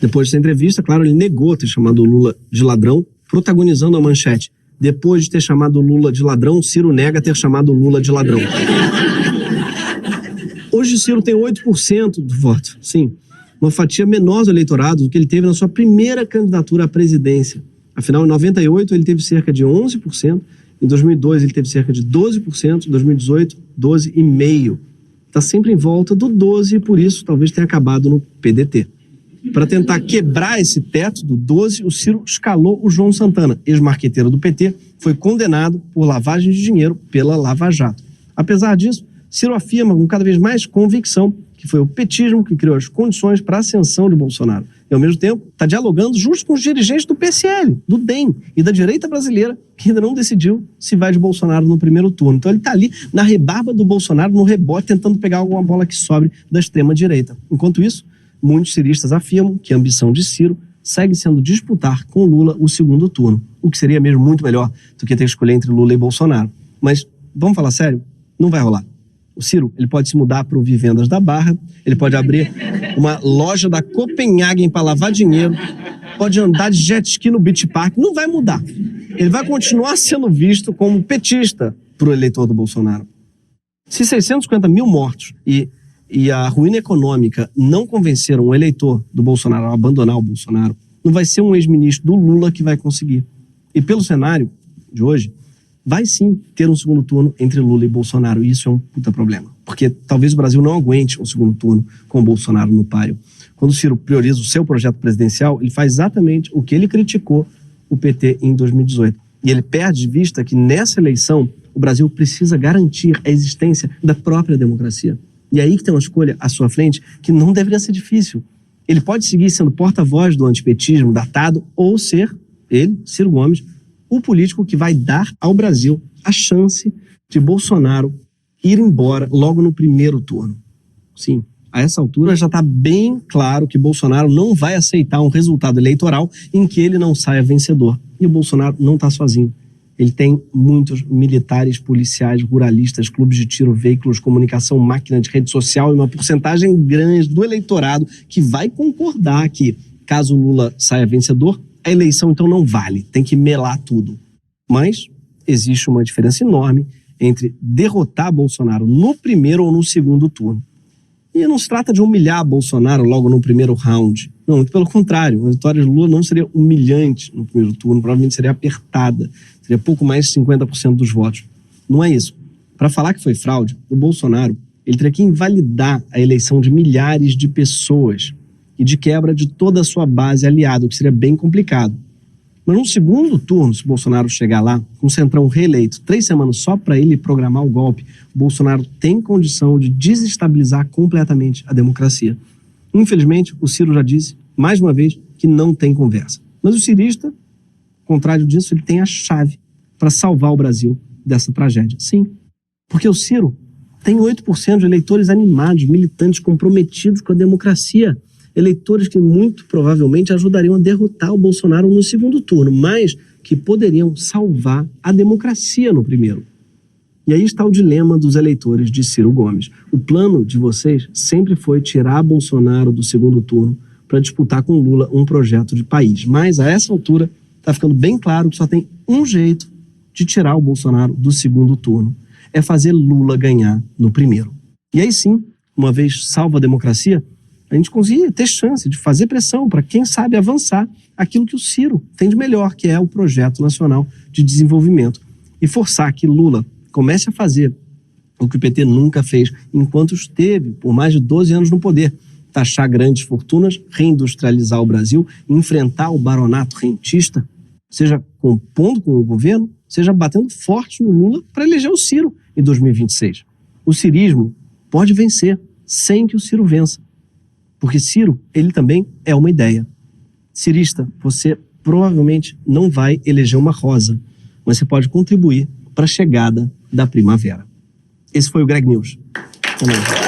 Depois dessa entrevista, claro, ele negou ter chamado o Lula de ladrão, protagonizando a manchete. Depois de ter chamado o Lula de ladrão, Ciro nega ter chamado o Lula de ladrão. Hoje Ciro tem 8% do voto, sim, uma fatia menor do eleitorado do que ele teve na sua primeira candidatura à presidência. Afinal, em 98 ele teve cerca de 11%, em 2002 ele teve cerca de 12%, em 2018, 12,5%. Está sempre em volta do 12% e por isso talvez tenha acabado no PDT. Para tentar quebrar esse teto do 12%, o Ciro escalou o João Santana, ex-marqueteiro do PT, foi condenado por lavagem de dinheiro pela Lava Jato. Apesar disso, Ciro afirma com cada vez mais convicção que foi o petismo que criou as condições para a ascensão de Bolsonaro. E, ao mesmo tempo, está dialogando justo com os dirigentes do PSL, do DEM e da direita brasileira, que ainda não decidiu se vai de Bolsonaro no primeiro turno. Então ele está ali na rebarba do Bolsonaro, no rebote, tentando pegar alguma bola que sobre da extrema-direita. Enquanto isso, muitos ciristas afirmam que a ambição de Ciro segue sendo disputar com Lula o segundo turno, o que seria mesmo muito melhor do que ter que escolher entre Lula e Bolsonaro. Mas, vamos falar sério? Não vai rolar. O Ciro, ele pode se mudar para o Vivendas da Barra, ele pode abrir uma loja da Copenhagen para lavar dinheiro, pode andar de jet ski no Beach Park, não vai mudar. Ele vai continuar sendo visto como petista para o eleitor do Bolsonaro. Se 650 mil mortos e a ruína econômica não convenceram o eleitor do Bolsonaro a abandonar o Bolsonaro, não vai ser um ex-ministro do Lula que vai conseguir. E pelo cenário de hoje, vai sim ter um segundo turno entre Lula e Bolsonaro, e isso é um puta problema. Porque talvez o Brasil não aguente um segundo turno com o Bolsonaro no páreo. Quando o Ciro prioriza o seu projeto presidencial, ele faz exatamente o que ele criticou o PT em 2018. E ele perde de vista que nessa eleição o Brasil precisa garantir a existência da própria democracia. E aí que tem uma escolha à sua frente que não deveria ser difícil. Ele pode seguir sendo porta-voz do antipetismo datado ou ser, ele, Ciro Gomes, o político que vai dar ao Brasil a chance de Bolsonaro ir embora logo no primeiro turno. Sim, a essa altura já está bem claro que Bolsonaro não vai aceitar um resultado eleitoral em que ele não saia vencedor. E o Bolsonaro não está sozinho. Ele tem muitos militares, policiais, ruralistas, clubes de tiro, veículos, comunicação, máquina de rede social e uma porcentagem grande do eleitorado que vai concordar que, caso Lula saia vencedor, a eleição então não vale, tem que melar tudo. Mas existe uma diferença enorme entre derrotar Bolsonaro no primeiro ou no segundo turno. E não se trata de humilhar Bolsonaro logo no primeiro round. Não, muito pelo contrário. A vitória de Lula não seria humilhante no primeiro turno, provavelmente seria apertada. Seria pouco mais de 50% dos votos. Não é isso. Para falar que foi fraude, o Bolsonaro ele teria que invalidar a eleição de milhares de pessoas e de quebra de toda a sua base aliada, o que seria bem complicado. Mas no segundo turno, se Bolsonaro chegar lá, com o Centrão reeleito, 3 semanas só para ele programar o golpe, Bolsonaro tem condição de desestabilizar completamente a democracia. Infelizmente, o Ciro já disse, mais uma vez, que não tem conversa. Mas o cirista, ao contrário disso, ele tem a chave para salvar o Brasil dessa tragédia. Sim, porque o Ciro tem 8% de eleitores animados, militantes comprometidos com a democracia. Eleitores que muito provavelmente ajudariam a derrotar o Bolsonaro no segundo turno, mas que poderiam salvar a democracia no primeiro. E aí está o dilema dos eleitores de Ciro Gomes. O plano de vocês sempre foi tirar Bolsonaro do segundo turno para disputar com Lula um projeto de país. Mas a essa altura está ficando bem claro que só tem um jeito de tirar o Bolsonaro do segundo turno. É fazer Lula ganhar no primeiro. E aí sim, uma vez salva a democracia, a gente conseguir ter chance de fazer pressão para quem sabe avançar aquilo que o Ciro tem de melhor, que é o Projeto Nacional de Desenvolvimento. E forçar que Lula comece a fazer o que o PT nunca fez enquanto esteve por mais de 12 anos no poder. Taxar grandes fortunas, reindustrializar o Brasil, enfrentar o baronato rentista, seja compondo com o governo, seja batendo forte no Lula para eleger o Ciro em 2026. O cirismo pode vencer sem que o Ciro vença. Porque Ciro, ele também é uma ideia. Cirista, você provavelmente não vai eleger uma rosa, mas você pode contribuir para a chegada da primavera. Esse foi o Greg News. Até mais.